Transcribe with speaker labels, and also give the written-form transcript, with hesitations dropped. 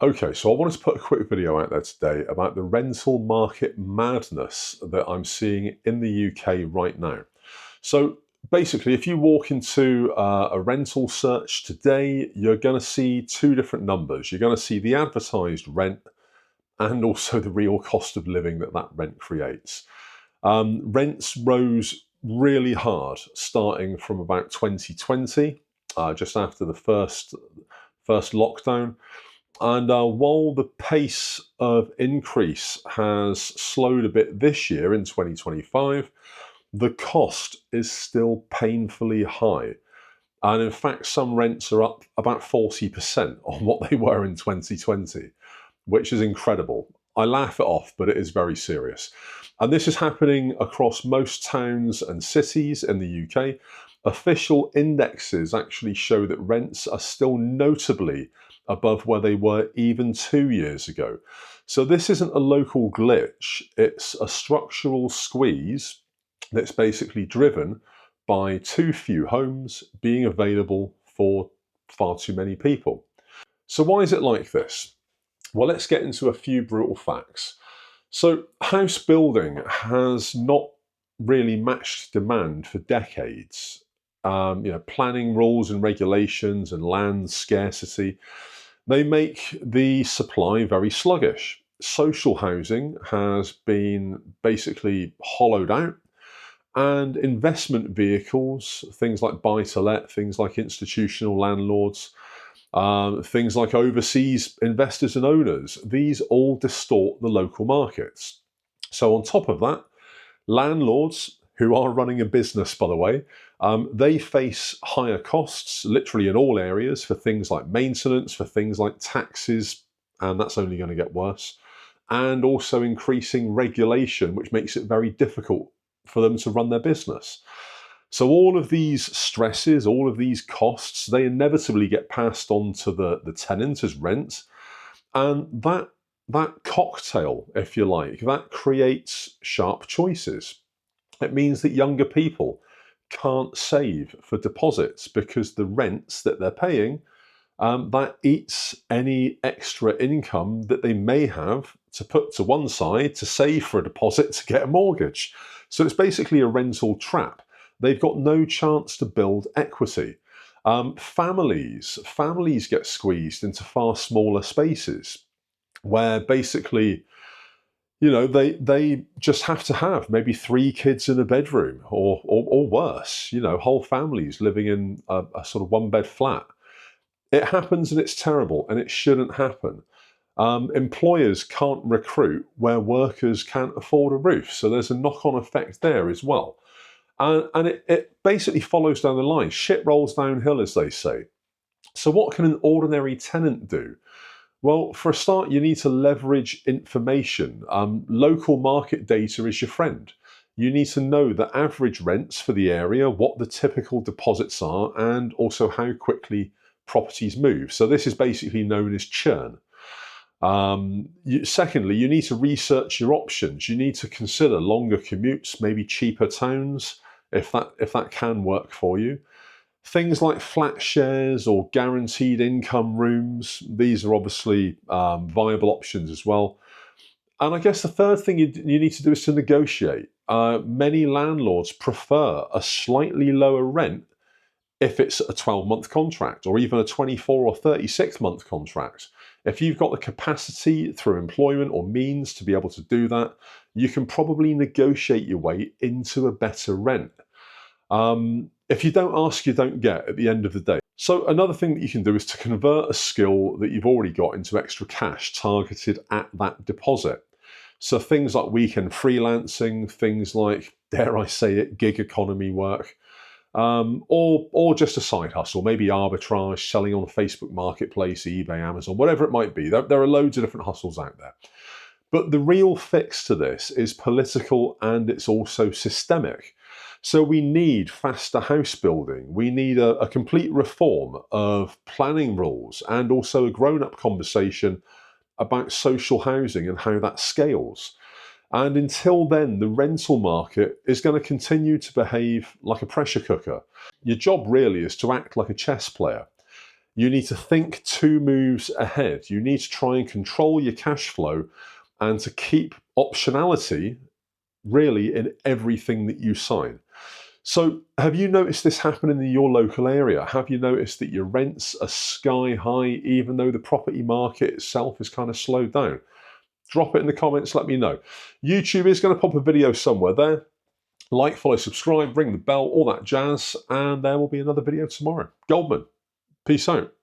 Speaker 1: Okay, so I wanted to put a quick video out there today about the rental market madness that I'm seeing in the UK right now. So basically, if you walk into a rental search today, you're going to see two different numbers. You're going to see the advertised rent and also the real cost of living that that rent creates. Rents rose really hard starting from about 2020, just after the first lockdown. And while the pace of increase has slowed a bit this year in 2025, the cost is still painfully high. And in fact, some rents are up about 40% on what they were in 2020, which is incredible. I laugh it off, but it is very serious. And this is happening across most towns and cities in the UK. Official indexes actually show that rents are still notably above where they were even 2 years ago. So this isn't a local glitch, it's a structural squeeze that's basically driven by too few homes being available for far too many people. So why is it like this? Well, let's get into a few brutal facts. So house building has not really matched demand for decades. Planning rules and regulations and land scarcity, they make the supply very sluggish. Social housing has been basically hollowed out, and investment vehicles, things like buy-to-let, things like institutional landlords, things like overseas investors and owners, these all distort the local markets. So on top of that, landlords, who are running a business, by the way, they face higher costs, literally in all areas, for things like maintenance, for things like taxes, and that's only going to get worse, and also increasing regulation, which makes it very difficult for them to run their business. So all of these stresses, all of these costs, they inevitably get passed on to the tenant as rent, and that cocktail, if you like, that creates sharp choices. It means that younger people can't save for deposits because the rents that they're paying, that eats any extra income that they may have to put to one side to save for a deposit to get a mortgage. So it's basically a rental trap. They've got no chance to build equity. Families get squeezed into far smaller spaces where basically, they just have to have maybe three kids in a bedroom or worse, whole families living in a sort of one-bed flat. It happens and it's terrible and it shouldn't happen. Employers can't recruit where workers can't afford a roof. So there's a knock-on effect there as well. And it basically follows down the line. Shit rolls downhill, as they say. So what can an ordinary tenant do? Well, for a start, you need to leverage information. Local market data is your friend. You need to know the average rents for the area, what the typical deposits are, and also how quickly properties move. So this is basically known as churn. Secondly, you need to research your options. You need to consider longer commutes, maybe cheaper towns, if that can work for you. Things like flat shares or guaranteed income rooms, these are obviously viable options as well. And I guess the third thing you need to do is to negotiate. Many landlords prefer a slightly lower rent if it's a 12-month contract or even a 24 or 36-month contract. If you've got the capacity through employment or means to be able to do that, you can probably negotiate your way into a better rent. If you don't ask, you don't get at the end of the day. So another thing that you can do is to convert a skill that you've already got into extra cash targeted at that deposit. So things like weekend freelancing, things like, dare I say it, gig economy work, or just a side hustle, maybe arbitrage, selling on Facebook Marketplace, eBay, Amazon, whatever it might be. There are loads of different hustles out there. But the real fix to this is political and it's also systemic. So we need faster house building. We need a complete reform of planning rules and also a grown-up conversation about social housing and how that scales. And until then, the rental market is going to continue to behave like a pressure cooker. Your job really is to act like a chess player. You need to think 2 moves ahead. You need to try and control your cash flow and to keep optionality really in everything that you sign. So have you noticed this happen in your local area? Have you noticed that your rents are sky high even though the property market itself is kind of slowed down? Drop it in the comments, let me know. YouTube is going to pop a video somewhere there. Like, follow, subscribe, ring the bell, all that jazz, and there will be another video tomorrow. Goldman, peace out.